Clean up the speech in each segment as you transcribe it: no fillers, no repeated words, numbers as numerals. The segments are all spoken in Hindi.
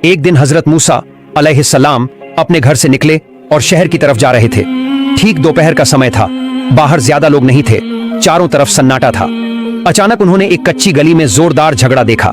एक दिन हजरत मूसा अलैहिस्सलाम अपने घर से निकले और शहर की तरफ जा रहे थे। ठीक दोपहर का समय था। बाहर ज्यादा लोग नहीं थे, चारों तरफ सन्नाटा था। अचानक उन्होंने एक कच्ची गली में जोरदार झगड़ा देखा।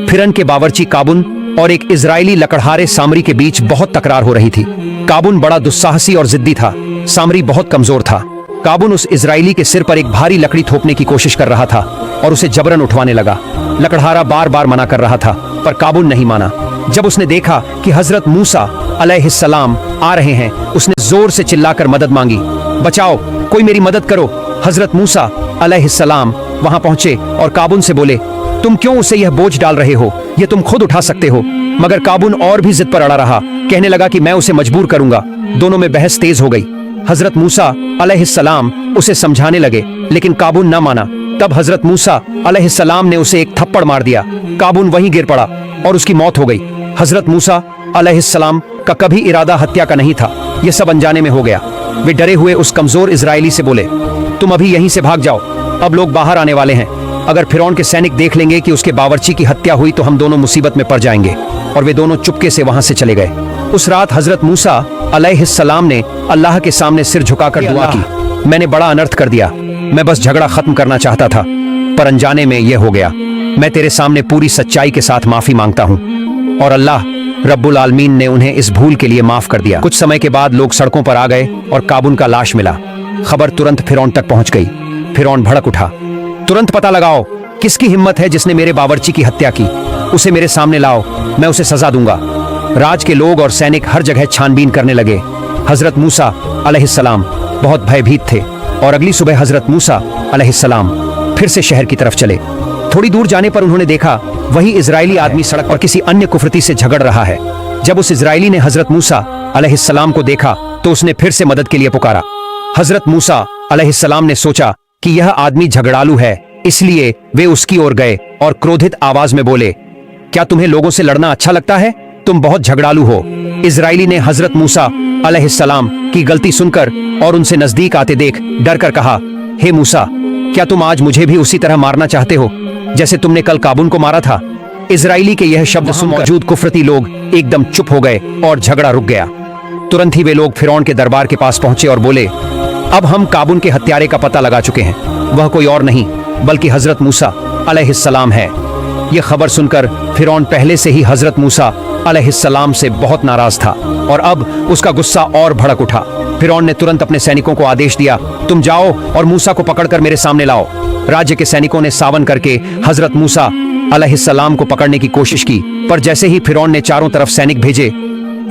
फिरन के बावर्ची काबुन और एक इजरायली लकड़हारे सामरी के बीच बहुत तकरार हो रही थी। काबुन बड़ा दुस्साहसी और जिद्दी था, सामरी बहुत कमजोर था। काबुन उस इजरायली के सिर पर एक भारी लकड़ी थोपने की कोशिश कर रहा था और उसे जबरन उठवाने लगा। लकड़हारा बार बार मना कर रहा था, पर काबुन नहीं माना। जब उसने देखा कि हजरत मूसा अलैहिस्सलाम आ रहे हैं, उसने जोर से चिल्लाकर मदद मांगी। बचाओ, कोई मेरी मदद करो। हजरत मूसा अलैहिस्सलाम वहां पहुंचे और काबुन से बोले, तुम क्यों उसे यह बोझ डाल रहे हो? यह तुम खुद उठा सकते हो। मगर काबुन और भी जिद पर अड़ा रहा, कहने लगा कि मैं उसे मजबूर करूंगा। दोनों में बहस तेज हो गई। हजरत मूसा अलैहिस्सलाम उसे समझाने लगे, लेकिन काबुन न माना। तब हजरत मूसा अलैहिस्सलाम ने उसे एक थप्पड़ मार दिया। काबुन वहीं गिर पड़ा और उसकी मौत हो गई। हजरत मूसा अलैहिस्सलाम का कभी इरादा हत्या का नहीं था। यह सब अनजाने में हो गया। वे डरे हुए उस कमजोर इजरायली से बोले, तुम अभी यहीं से भाग जाओ, अब लोग बाहर आने वाले हैं। अगर फिरौन के सैनिक देख लेंगे कि उसके बावर्ची की हत्या हुई तो हम दोनों मुसीबत में पड़ जाएंगे। और वे दोनों चुपके से वहां से चले गए। उस रात हजरत मूसा अलैहिस्सलाम ने अल्लाह के सामने सिर झुकाकर दुआ की, मैंने बड़ा अनर्थ कर दिया। मैं बस झगड़ा खत्म करना चाहता था, पर अनजाने में यह हो गया। मैं तेरे सामने पूरी सच्चाई के साथ माफी मांगता हूँ। और अल्लाह रब्बुल आलमीन ने उन्हें इस भूल के लिए माफ कर दिया। कुछ समय के बाद लोग सड़कों पर आ गए और काबुन का लाश मिला। खबर तुरंत फिरौन तक पहुंच गई। फिरौन भड़क उठा, तुरंत पता लगाओ किसकी हिम्मत है जिसने मेरे बावर्ची की हत्या की। उसे मेरे सामने लाओ, मैं उसे सजा दूंगा। राज के लोग और सैनिक हर जगह छानबीन करने लगे। हजरत मूसा अलैहिस्सलाम बहुत भयभीत थे और अगली सुबह हजरत मूसा अलैहिस्सलाम फिर से शहर की तरफ चले। थोड़ी दूर जाने पर उन्होंने देखा वही इजरायली आदमी सड़क पर किसी अन्य कुफरती से झगड़ रहा है। जब उस इजरायली ने हजरत मूसा अलैहिस्सलाम को देखा तो उसने फिर से मदद के लिए पुकारा। हजरत मूसा अलैहिस्सलाम ने सोचा कि यह आदमी झगड़ालू है, इसलिए वे उसकी ओर गए और क्रोधित आवाज में बोले, क्या तुम्हें लोगों से लड़ना अच्छा लगता है? तुम बहुत झगड़ालू हो। इजरायली ने हजरत मूसा अलैहिस्सलाम की गलती सुनकर और उनसे नजदीक आते देख डर कर कहा, हे मूसा, क्या तुम आज मुझे भी उसी तरह मारना चाहते हो जैसे तुमने कल काबुन को मारा था? इजरायली के यह शब्द सुनकर मौजूद कुफरती लोग एकदम चुप हो गए और झगड़ा रुक गया। तुरंत ही वे लोग फिरौन के दरबार के पास पहुंचे और बोले, अब हम काबुन के हत्यारे का पता लगा चुके हैं। वह कोई और नहीं बल्कि हजरत मूसा अलैहिस्सलाम है। यह खबर सुनकर फिरौन पहले से ही हजरत मूसा अलैहिस्सलाम से बहुत नाराज था और अब उसका गुस्सा और भड़क उठा। फिरौन ने तुरंत अपने सैनिकों को आदेश दिया, तुम जाओ और मूसा को पकड़कर मेरे सामने लाओ। राज्य के सैनिकों ने सावन करके हजरत मूसा अलैहिस्सलाम को पकड़ने की कोशिश की, पर जैसे ही फिरौन ने चारों तरफ सैनिक भेजे,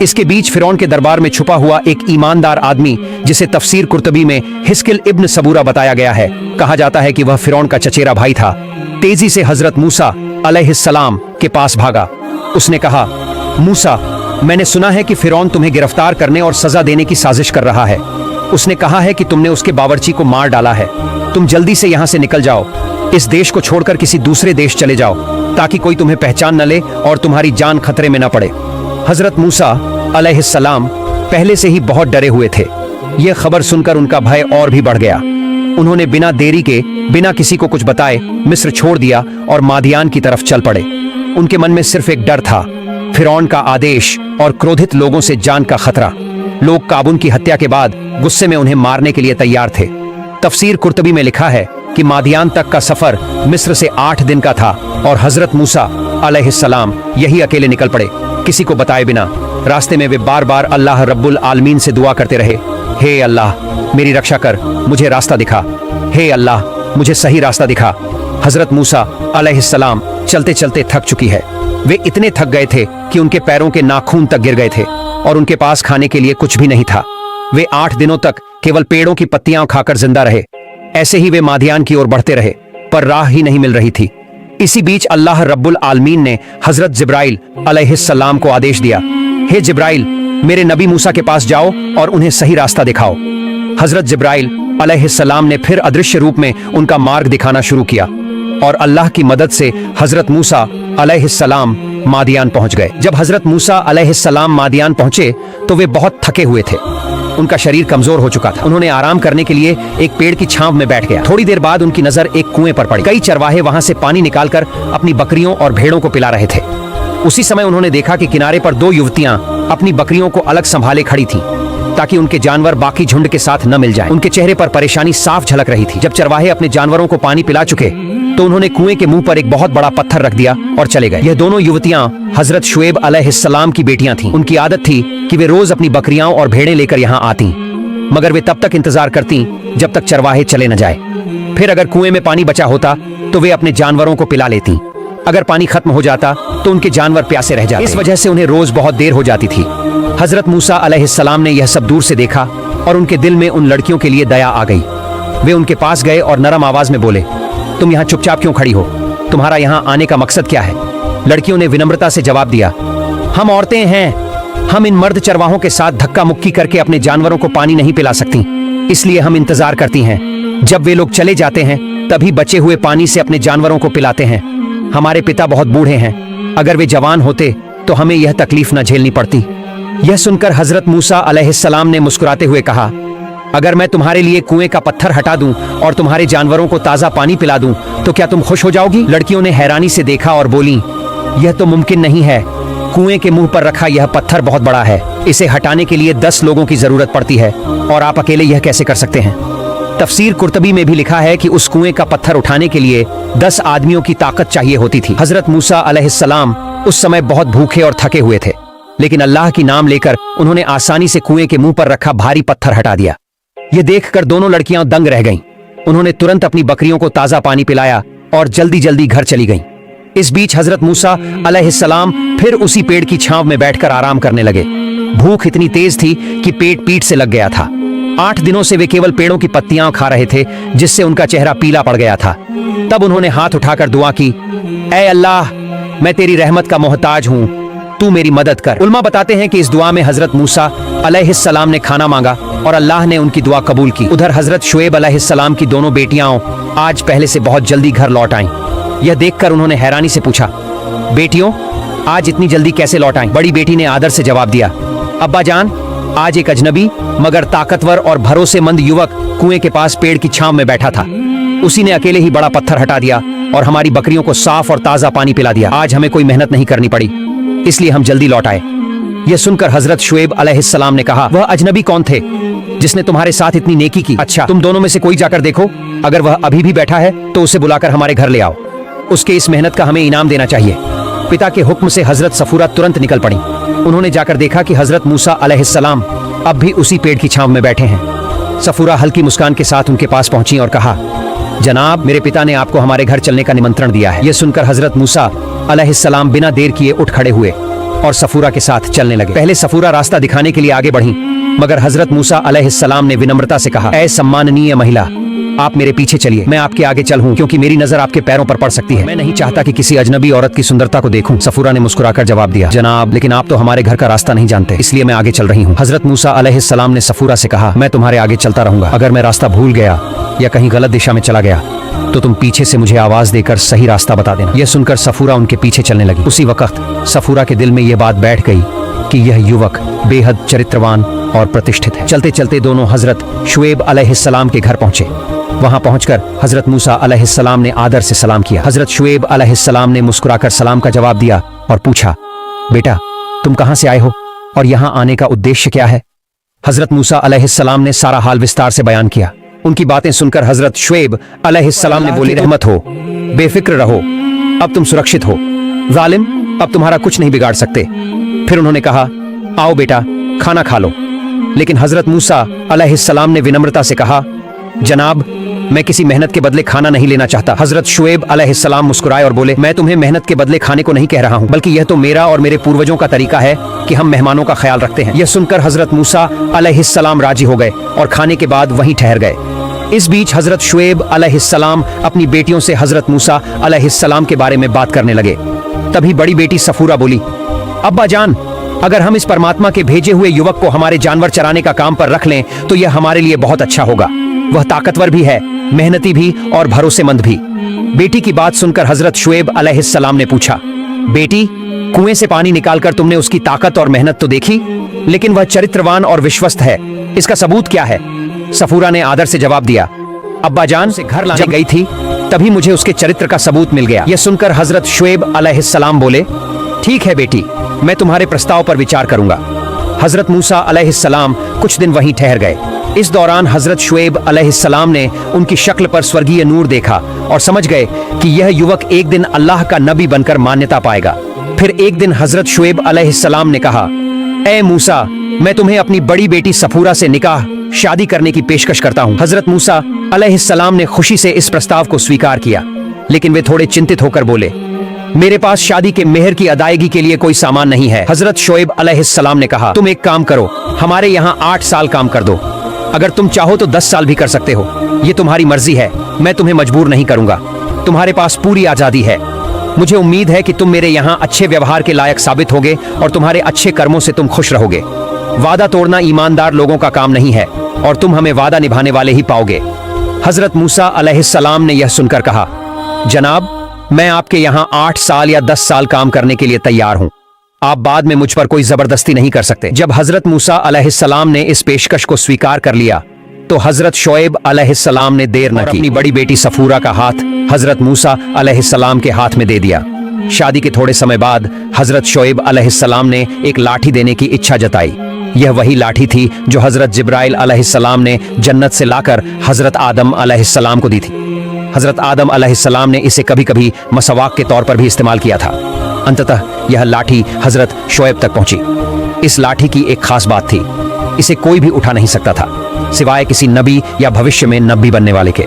इसके बीच फिरौन के दरबार में छुपा हुआ एक ईमानदार आदमी, जिसे तफसीर कुर्तबी में हिस्किल इब्न सबूरा बताया गया है, कहा जाता है कि वह फिरौन का चचेरा भाई था, तेजी से हजरत मूसा अलैहिस्सलाम के पास भागा। उसने कहा, मूसा, मैंने सुना है कि फिरौन तुम्हें गिरफ्तार करने और सजा देने की साजिश कर रहा है। उसने कहा है कि तुमने उसके बावर्ची को मार डाला है। तुम जल्दी से यहाँ से निकल जाओ, इस देश को छोड़कर किसी दूसरे देश चले जाओ, ताकि कोई तुम्हें पहचान न ले और तुम्हारी जान खतरे में न पड़े। हजरत मूसा अलैहिस्सलाम पहले से ही बहुत डरे हुए थे। यह खबर सुनकर उनका भय और भी बढ़ गया। उन्होंने बिना देरी के, बिना किसी को कुछ बताए मिस्र छोड़ दिया और मादियान की तरफ चल पड़े। उनके मन में सिर्फ एक डर था, फिरौन का आदेश और क्रोधित लोगों से जान का खतरा। लोग काबुन की हत्या के बाद गुस्से में उन्हें मारने के लिए तैयार थे। तफसीर कुर्तबी में लिखा है कि मादियान तक का सफर मिस्र से 8 दिन का था और हजरत मूसा अलैहिस्सलाम यही अकेले निकल पड़े, किसी को बताए बिना। रास्ते में वे बार बार अल्लाह रब्बुल आलमीन से दुआ करते रहे, हे अल्लाह, मेरी रक्षा कर, मुझे रास्ता दिखा। हे अल्लाह, मुझे सही रास्ता दिखा। हजरत मूसा अलैहिस्सलाम चलते चलते थक चुकी है। वे इतने थक गए थे कि उनके पैरों के नाखून तक गिर गए थे और उनके पास खाने के लिए कुछ भी नहीं था। वे 8 दिनों तक केवल पेड़ों की पत्तियां खाकर जिंदा रहे। ऐसे ही वे मादियान की ओर बढ़ते रहे, पर राह ही नहीं मिल रही थी। इसी बीच अल्लाह रब्बुल आलमीन ने हजरत जिब्राइल अलैहिस्सलाम को आदेश दिया, हे जिब्राइल, मेरे नबी मूसा के पास जाओ और उन्हें सही रास्ता दिखाओ। हजरत जिब्राइल अलैहिस्सलाम ने फिर अदृश्य रूप में उनका मार्ग दिखाना शुरू किया और अल्लाह की मदद से हजरत मूसा अलैहिस्सलाम मादियान पहुंच गए। जब हजरत मूसा अलैहिस्सलाम मादियान पहुंचे तो वे बहुत थके हुए थे। उनका शरीर कमजोर हो चुका था। उन्होंने आराम करने के लिए एक पेड़ की छांव में बैठ गया। थोड़ी देर बाद उनकी नजर एक कुएं पर पड़ी। कई चरवाहे वहां से पानी निकालकर अपनी बकरियों और भेड़ों को पिला रहे थे। उसी समय उन्होंने देखा कि किनारे पर दो युवतियां अपनी बकरियों को अलग संभाले खड़ी थीं, ताकि उनके जानवर बाकी झुंड के साथ न मिल जाएं। उनके चेहरे पर परेशानी साफ झलक रही थी। जब चरवाहे अपने जानवरों को पानी पिला चुके तो उन्होंने कुएं के मुंह पर एक बहुत बड़ा पत्थर रख दिया और चले गए। यह दोनों युवतियां हजरत शुएब अलैहिस्सलाम की बेटियां थीं। उनकी आदत थी कि वे रोज अपनी बकरियां और भेड़ें लेकर यहाँ आती, मगर वे तब तक इंतजार करती जब तक चरवाहे चले न जाए। फिर अगर कुएं में पानी बचा होता तो वे अपने जानवरों को पिला लेती। अगर पानी खत्म हो जाता तो उनके जानवर प्यासे रह जाते। इस वजह से उन्हें रोज बहुत देर हो जाती थी। हजरत मूसा अलैहिस्सलाम ने यह सब दूर से देखा और उनके दिल में उन लड़कियों के लिए दया आ गई। वे उनके पास गए और नरम आवाज में बोले, तुम यहाँ चुपचाप क्यों खड़ी हो? तुम्हारा यहाँ आने का मकसद क्या है? लड़कियों ने विनम्रता से जवाब दिया, हम औरतें हैं, हम इन मर्द चरवाहों के साथ धक्का मुक्की करके अपने जानवरों को पानी नहीं पिला सकती, इसलिए हम इंतजार करती हैं। जब वे लोग चले जाते हैं तभी बचे हुए पानी से अपने जानवरों को पिलाते हैं। हमारे पिता बहुत बूढ़े हैं, अगर वे जवान होते तो हमें यह तकलीफ न झेलनी पड़ती। यह सुनकर हजरत मूसा अलैहिस्सलाम ने मुस्कुराते हुए कहा, अगर मैं तुम्हारे लिए कुएं का पत्थर हटा दूं और तुम्हारे जानवरों को ताजा पानी पिला दूं तो क्या तुम खुश हो जाओगी? लड़कियों ने हैरानी से देखा और बोली, यह तो मुमकिन नहीं है। कुएं के मुंह पर रखा यह पत्थर बहुत बड़ा है, इसे हटाने के लिए 10 लोगों की जरूरत पड़ती है और आप अकेले यह कैसे कर सकते हैं? तफसीर कुर्तबी में भी लिखा है कि उस कुएं का पत्थर उठाने के लिए 10 आदमियों की ताकत चाहिए होती थी। हजरत मूसा अलैहिस्सलाम उस समय बहुत भूखे और थके हुए थे, लेकिन अल्लाह की नाम लेकर उन्होंने आसानी से कुएं के मुंह पर रखा भारी पत्थर हटा दिया। यह देखकर दोनों लड़कियां दंग रह गईं। उन्होंने तुरंत अपनी बकरियों को ताजा पानी पिलाया और जल्दी जल्दी घर चली गईं। इस बीच हजरत मूसा अलैहिस्सलाम फिर उसी पेड़ की छांव में बैठकर आराम करने लगे। भूख इतनी तेज थी कि पेट पीठ से लग गया था। 8 दिनों से वे केवल पेड़ों की पत्तियां खा रहे थे, जिससे उनका चेहरा पीला पड़ गया था। तब उन्होंने हाथ उठाकर दुआ की, ऐ अल्लाह, मैं तेरी रहमत का मोहताज हूं, तू मेरी मदद कर। उल्मा बताते हैं कि इस दुआ में हजरत मूसा अलैहिस्सलाम ने खाना मांगा और अल्लाह ने उनकी दुआ कबूल की। उधर हजरत शुएब अलैहिस्सलाम की दोनों बेटियां आज पहले से बहुत जल्दी घर लौट आईं। यह देखकर उन्होंने हैरानी से पूछा, बेटियों, आज इतनी जल्दी कैसे लौट आईं? बड़ी बेटी ने आदर से जवाब दिया, अब्बा जान, आज एक अजनबी मगर ताकतवर और भरोसेमंद युवक कुएं के पास पेड़ की छांव में बैठा था। उसी ने अकेले ही बड़ा पत्थर हटा दिया और हमारी बकरियों को साफ और ताजा पानी पिला दिया। आज हमें कोई मेहनत नहीं करनी पड़ी, इसलिए हम जल्दी लौट आए। यह सुनकर हजरत शुएब अलैहिस्सलाम ने कहा, वह अजनबी कौन थे जिसने तुम्हारे साथ इतनी नेकी की? अच्छा, तुम दोनों में से कोई जाकर देखो, अगर वह अभी भी बैठा है तो उसे बुलाकर हमारे घर ले आओ। उसके इस मेहनत का हमें इनाम देना चाहिए। पिता के हुक्म से हजरत सफूरा तुरंत निकल पड़ी। उन्होंने जाकर देखा कि हजरत मूसा अलैहिस्सलाम अब भी उसी पेड़ की छांव में बैठे हैं। सफूरा हल्की मुस्कान के साथ उनके पास पहुंची और कहा, जनाब, मेरे पिता ने आपको हमारे घर चलने का निमंत्रण दिया है। यह सुनकर हजरत मूसा अलैहिस्सलाम बिना देर किए उठ खड़े हुए और सफूरा के साथ चलने लगे। पहले सफूरा रास्ता दिखाने के लिए आगे बढ़ी, मगर हजरत मूसा अलैहिस्सलाम ने विनम्रता से कहा, ऐ सम्माननीय महिला, आप मेरे पीछे चलिए, मैं आपके आगे चलूं, क्योंकि मेरी नजर आपके पैरों पर पड़ सकती है। मैं नहीं चाहता कि किसी अजनबी औरत की सुंदरता को देखूं। सफूरा ने मुस्कुराकर जवाब दिया, जनाब, लेकिन आप तो हमारे घर का रास्ता नहीं जानते, इसलिए मैं आगे चल रही हूँ। हजरत मूसा अलैहिस्सलाम ने सफूरा से कहा, मैं तुम्हारे आगे चलता रहूंगा। अगर मैं रास्ता भूल गया या कहीं गलत दिशा में चला गया तो तुम पीछे से मुझे आवाज देकर सही रास्ता बता देना। यह सुनकर सफूरा उनके पीछे चलने लगी। उसी वक्त सफूरा के दिल में यह बात बैठ गई कि यह युवक बेहद चरित्रवान और प्रतिष्ठित है। चलते चलते दोनों हजरत शुएब अलैहिस्सलाम के घर पहुंचे। वहां पहुंचकर हजरत मूसा अलैहिस्सलाम ने आदर से सलाम किया। हजरत शुएब अलैहिस्सलाम ने मुस्कुराकर सलाम का जवाब दिया और पूछा, बेटा, तुम कहां से आए हो और यहां आने का उद्देश्य क्या है? हजरत मूसा अलैहिस्सलाम ने सारा हाल विस्तार से बयान किया। उनकी बातें सुनकर हजरत शुएब अलैहिस्सलाम ने बोली, रहमत हो, बेफिक्र रहो, अब तुम सुरक्षित हो, जालिम अब तुम्हारा कुछ नहीं बिगाड़ सकते। फिर उन्होंने कहा, आओ बेटा, खाना खा लो। लेकिन हजरत मूसा अलैहिस्सलाम ने विनम्रता से कहा, जनाब, मैं किसी मेहनत के बदले खाना नहीं लेना चाहता। हजरत शुएब अलैहिस्सलाम मुस्कुराए और बोले, मैं तुम्हें मेहनत के बदले खाने को नहीं कह रहा हूँ, बल्कि यह तो मेरा और मेरे पूर्वजों का तरीका है कि हम मेहमानों का ख्याल रखते हैं। यह सुनकर हजरत मूसा अलैहिस्सलाम राजी हो गए और खाने के बाद वहीं ठहर गए। इस बीच हजरत शुएब अलैहिस्सलाम अपनी बेटियों से हजरत मूसा अलैहिस्सलाम के बारे में बात करने लगे। तभी बड़ी बेटी सफूरा बोली, अब्बा जान, अगर हम इस परमात्मा के भेजे हुए युवक को हमारे जानवर चराने का काम पर रख लें तो यह हमारे लिए बहुत अच्छा होगा। वह ताकतवर भी है, मेहनती भी और भरोसेमंद भी। बेटी की बात सुनकर हजरत शुएब अलैहिस्सलाम ने पूछा, बेटी, कुएं से पानी निकालकर तुमने उसकी ताकत और मेहनत तो देखी, लेकिन वह चरित्रवान और विश्वस्त है, इसका सबूत क्या है? सफूरा ने आदर से जवाब दिया, अब्बा जान से घर लाने गई थी तभी मुझे उसके चरित्र का सबूत मिल गया। यह सुनकर हजरत शुएब अलैहिस्सलाम बोले, ठीक है बेटी, मैं तुम्हारे प्रस्ताव पर विचार करूंगा। हजरत मूसा अलैहिस्सलाम कुछ दिन वहीं ठहर गए। इस दौरान हजरत शुएब अलैहिस्सलाम ने उनकी शक्ल पर स्वर्गीय नूर देखा और समझ गए कि यह युवक एक दिन अल्लाह का नबी बनकर मान्यता पाएगा। फिर एक दिन हजरत शुएब अलैहिस्सलाम ने कहा, ए मूसा, मैं तुम्हें अपनी बड़ी बेटी सफूरा से निकाह शादी करने की पेशकश करता हूँ। हजरत मूसा अलैहिस्सलाम ने खुशी से इस प्रस्ताव को स्वीकार किया, लेकिन वे थोड़े चिंतित होकर बोले, मेरे पास शादी के मेहर की अदायगी के लिए कोई सामान नहीं है। हजरत शुएब अलैहिस्सलाम ने कहा, तुम एक काम करो, हमारे यहाँ 8 साल काम कर दो। अगर तुम चाहो तो 10 साल भी कर सकते हो, ये तुम्हारी मर्जी है, मैं तुम्हें मजबूर नहीं करूंगा। तुम्हारे पास पूरी आजादी है। मुझे उम्मीद है कि तुम मेरे यहाँ अच्छे व्यवहार के लायक साबित होगे और तुम्हारे अच्छे कर्मों से तुम खुश रहोगे। वादा तोड़ना ईमानदार लोगों का काम नहीं है और तुम हमें वादा निभाने वाले ही पाओगे। हजरत मूसा अलैहिस्सलाम ने यह सुनकर कहा, जनाब, मैं आपके यहाँ 8 साल या 10 साल काम करने के लिए तैयार हूँ। आप बाद में मुझ पर कोई जबरदस्ती नहीं कर सकते। जब हजरत मूसा अलैहिस्सलाम ने इस पेशकश को स्वीकार कर लिया तो हजरत शुएब अलैहिस्सलाम ने देर न की, अपनी बड़ी बेटी सफूरा का हाथ हजरत मूसा अलैहिस्सलाम के हाथ में दे दिया। शादी के थोड़े समय बाद हजरत शुएब अलैहिस्सलाम ने एक लाठी देने की इच्छा जताई। यह वही लाठी थी जो हजरत जिब्राइल अलैहिस्सलाम ने जन्नत से लाकर हजरत आदम अलैहिस्सलाम को दी थी। हजरत आदम अलैहिस्सलाम ने इसे कभी कभी मसवाक के तौर पर भी इस्तेमाल किया था। अंततः यह लाठी हजरत शुएब तक पहुंची। इस लाठी की एक खास बात थी, इसे कोई भी उठा नहीं सकता था सिवाय किसी नबी या भविष्य में नबी बनने वाले के।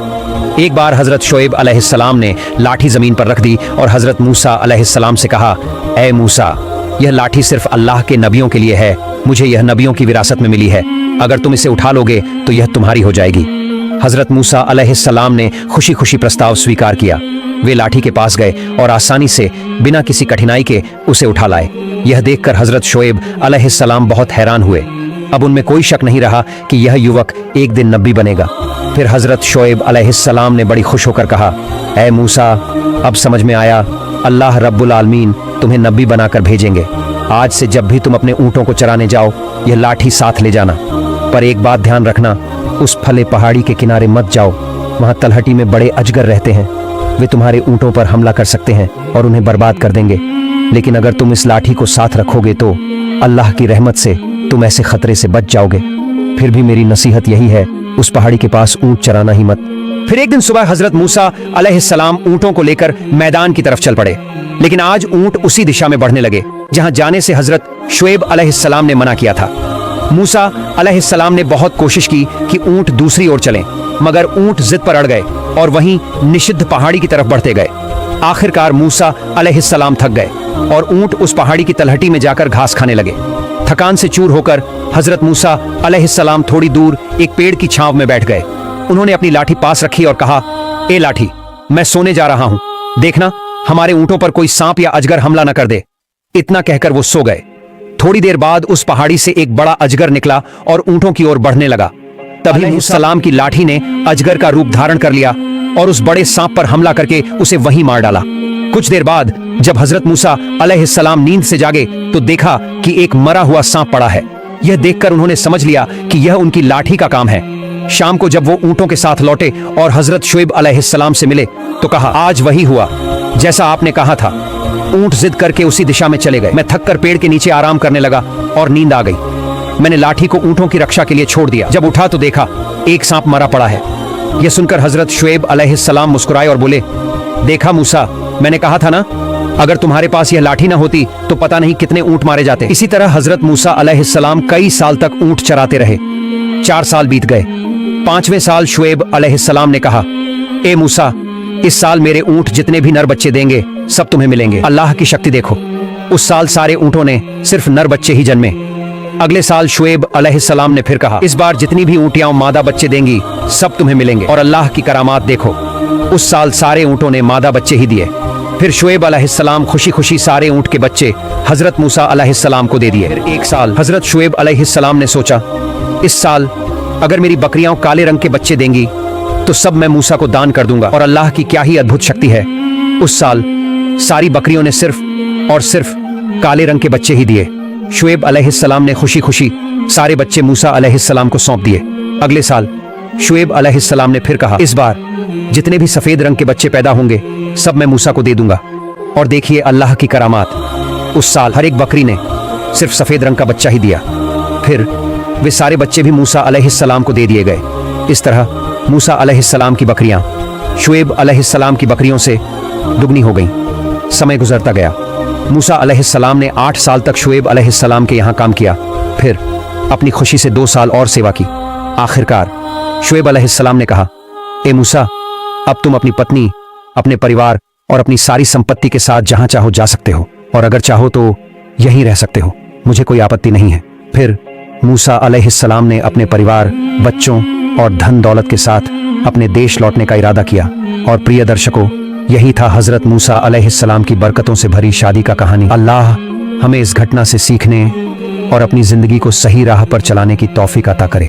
एक बार हजरत शुएब अलैहिस्सलाम ने लाठी जमीन पर रख दी और हजरत मूसा अलैहिस्सलाम से कहा, ए मूसा, यह लाठी सिर्फ अल्लाह के नबियों के लिए है। मुझे यह नबियों की विरासत में मिली है। अगर तुम इसे उठा लोगे तो यह तुम्हारी हो जाएगी। हजरत मूसा अलैहिस्सलाम ने खुशी खुशी प्रस्ताव स्वीकार किया। वे लाठी के पास गए और आसानी से बिना किसी कठिनाई के उसे उठा लाए। यह देखकर हजरत शुएब अलैहिस्सलाम बहुत हैरान हुए। अब उनमें कोई शक नहीं रहा कि यह युवक एक दिन नबी बनेगा। फिर हजरत शुएब अलैहिस्सलाम ने बड़ी खुश होकर कहा, ऐ मूसा, अब समझ में आया, अल्लाह रब्बुल आलमीन तुम्हें नबी बनाकर भेजेंगे। आज से जब भी तुम अपने ऊँटों को चराने जाओ, यह लाठी साथ ले जाना। पर एक बात ध्यान रखना, उस फले पहाड़ी के किनारे मत जाओ। वहाँ तलहटी में बड़े अजगर रहते हैं। वे तुम्हारे ऊँटों पर हमला कर सकते हैं और उन्हें बर्बाद कर देंगे। लेकिन अगर तुम इस लाठी को साथ रखोगे तो अल्लाह की रहमत से तुम ऐसे खतरे से बच जाओगे। फिर भी मेरी नसीहत यही है, उस पहाड़ी के पास ऊँट चराना ही मत। फिर एक दिन सुबह हजरत मूसा अलैहिस्सलाम ऊँटों को लेकर मैदान की तरफ चल पड़े। लेकिन आज ऊँट उसी दिशा में बढ़ने लगे जहाँ जाने से हजरत शुएब अलैहिस्सलाम ने मना किया था। मूसा अलैहिस्सलाम ने बहुत कोशिश की कि ऊँट दूसरी ओर चलें, मगर ऊँट जिद पर अड़ गए और वहीं निषिद्ध पहाड़ी की तरफ बढ़ते गए। आखिरकार मूसा अलैहिस्सलाम थक गए और ऊँट उस पहाड़ी की तलहटी में जाकर घास खाने लगे। थकान से चूर होकर हजरत मूसा अलैहिस्सलाम थोड़ी दूर एक पेड़ की छांव में बैठ गए। उन्होंने अपनी लाठी पास रखी और कहा, ए लाठी, मैं सोने जा रहा हूं, देखना हमारे ऊँटों पर कोई सांप या अजगर हमला न कर दे। इतना कहकर वो सो गए। थोड़ी देर बाद उस पहाड़ी से एक बड़ा अजगर निकला और ऊँटों की ओर बढ़ने लगा। तभी मूसा की लाठी ने अजगर का रूप धारण कर लिया और उस बड़े सांप पर हमला करके उसे वहीं मार डाला। कुछ देर बाद जब हजरत मूसा अलैहिस्सलाम नींद से जागे तो देखा कि एक मरा हुआ सांप पड़ा है। यह देखकर उन्होंने समझ लिया कि यह उनकी लाठी का काम है। शाम को जब वो ऊँटों के साथ लौटे और हजरत शुएब अलैहिस्सलाम से मिले तो कहा, आज वही हुआ जैसा आपने कहा था। ऊँट जिद करके उसी दिशा में चले गए। मैं थककर पेड़ के नीचे आराम करने लगा और नींद आ गई। मैंने लाठी को ऊँटों की रक्षा के लिए छोड़ दिया। जब उठा तो देखा एक सांप मरा पड़ा है। यह सुनकर हजरत शुएब अलैहिस्सलाम मुस्कुराए और बोले, देखा मूसा, मैंने कहा था ना, अगर तुम्हारे पास यह लाठी ना होती तो पता नहीं कितने ऊँट मारे जाते। इसी तरह हजरत मूसा अलैहिस्सलाम कई साल तक ऊँट चराते रहे। 4 साल बीत गए। 5वें साल शुएब अलैहिस्सलाम ने कहा, ए मूसा, इस साल मेरे ऊँट जितने भी नर बच्चे देंगे सब तुम्हें मिलेंगे। अल्लाह की शक्ति देखो, उस साल सारे ऊँटों ने सिर्फ नर बच्चे ही जन्मे। अगले साल शुएब अलैहिस्सलाम ने फिर कहा, इस बार जितनी भी ऊँटियां मादा बच्चे देंगी सब तुम्हें मिलेंगे। और अल्लाह की करामात देखो, उस साल सारे ऊँटों ने मादा बच्चे ही दिए। फिर शुएब अलैहिस्सलाम खुशी खुशी सारे ऊँट के बच्चे हजरत मूसा अलैहिस्सलाम को दे दिए। एक साल हजरत शुएब अलैहिस्सलाम ने सोचा, इस साल अगर मेरी बकरियां काले रंग के बच्चे देंगी तो सब मैं मूसा को दान कर दूंगा। और अल्लाह की क्या ही अद्भुत शक्ति है, उस साल सारी बकरियों ने सिर्फ और सिर्फ काले रंग के बच्चे ही दिए। शुएब अलैहिस्सलाम ने खुशी खुशी सारे बच्चे मूसा अलैहिस्सलाम को सौंप दिए। अगले साल शुएब अलैहिस्सलाम ने फिर कहा, इस बार जितने भी सफेद रंग के बच्चे पैदा होंगे सब मैं मूसा को दे दूंगा। और देखिए अल्लाह की करामात, उस साल हर एक बकरी ने सिर्फ सफेद रंग का बच्चा ही दिया। फिर वे सारे बच्चे भी मूसा अलैहिस्सलाम को दे दिए गए। इस तरह मूसा अलैहिस्सलाम की बकरियां शुएब अलैहिस्सलाम की बकरियों से दुगनी हो गईं। समय गुजरता गया। मूसा अलैहिस्सलाम ने 8 साल तक शुएब अलैहिस्सलाम के यहाँ काम किया। फिर अपनी खुशी से 2 साल और सेवा की। आखिरकार शुएब अलैहिस्सलाम ने कहा, ए मूसा, अब तुम अपनी पत्नी, अपने परिवार और अपनी सारी संपत्ति के साथ जहां चाहो जा सकते हो, और अगर चाहो तो यहीं रह सकते हो, मुझे कोई आपत्ति नहीं है। फिर मूसा अलैहिस्सलाम ने अपने परिवार, बच्चों और धन दौलत के साथ अपने देश लौटने का इरादा किया। और प्रिय दर्शकों, यही था हजरत मूसा अलैहिस्सलाम की बरकतों से भरी शादी का कहानी। अल्लाह हमें इस घटना से सीखने और अपनी जिंदगी को सही राह पर चलाने की तौफीक अता करे।